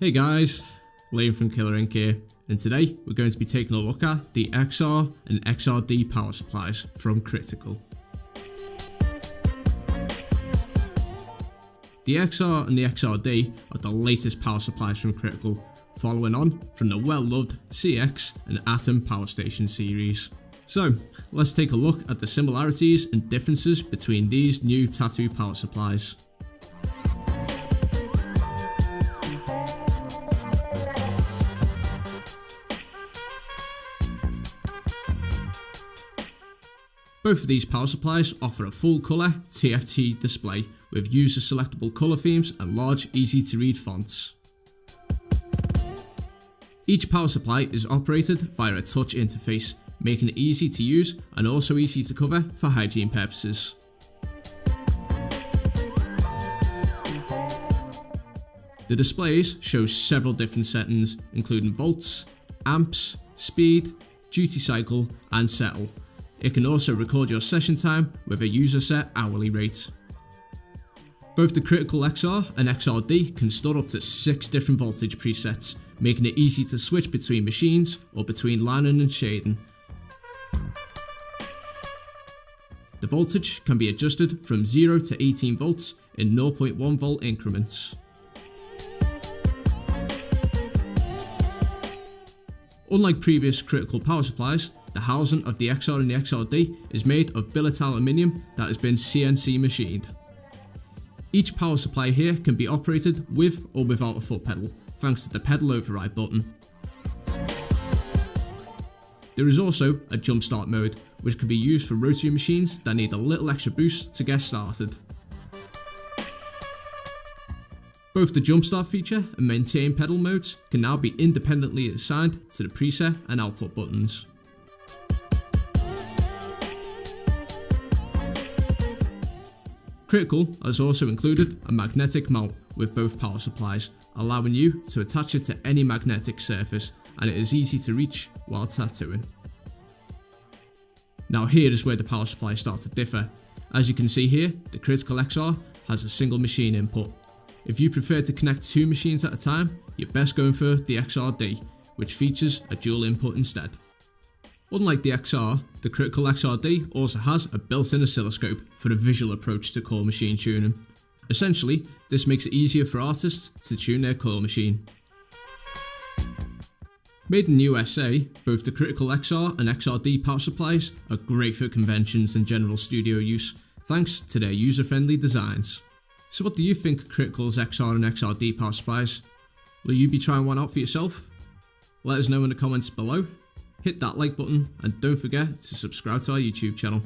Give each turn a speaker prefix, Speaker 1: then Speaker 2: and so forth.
Speaker 1: Hey guys, Raim from Killer Inc here, and today we're going to be taking a look at the XR and XRD power supplies from Critical. The XR and the XRD are the latest power supplies from Critical, following on from the well-loved CX and Atom power station series. So, let's take a look at the similarities and differences between these new tattoo power supplies. Both of these power supplies offer a full colour TFT display with user-selectable colour themes and large, easy to read fonts. Each power supply is operated via a touch interface, making it easy to use and also easy to cover for hygiene purposes. The displays show several different settings, including volts, amps, speed, duty cycle and settle. It can also record your session time with a user set hourly rate. Both the Critical XR and XRD can store up to 6 different voltage presets, making it easy to switch between machines or between lining and shading. The voltage can be adjusted from 0 to 18 volts in 0.1 volt increments. Unlike previous Critical power supplies, the housing of the XR and the XRD is made of billet aluminium that has been CNC machined. Each power supply here can be operated with or without a foot pedal, thanks to the pedal override button. There is also a jump start mode, which can be used for rotary machines that need a little extra boost to get started. Both the jump start feature and maintain pedal modes can now be independently assigned to the preset and output buttons. Critical has also included a magnetic mount with both power supplies, allowing you to attach it to any magnetic surface, and it is easy to reach while tattooing. Now here is where the power supply starts to differ. As you can see here, the Critical XR has a single machine input. If you prefer to connect 2 machines at a time, you're best going for the XRD, which features a dual input instead. Unlike the XR, the Critical XRD also has a built-in oscilloscope for a visual approach to coil machine tuning. Essentially, this makes it easier for artists to tune their coil machine. Made in the USA, both the Critical XR and XRD power supplies are great for conventions and general studio use, thanks to their user-friendly designs. So what do you think of Critical's XR and XRD power supplies? Will you be trying one out for yourself? Let us know in the comments below. Hit that like button and don't forget to subscribe to our YouTube channel.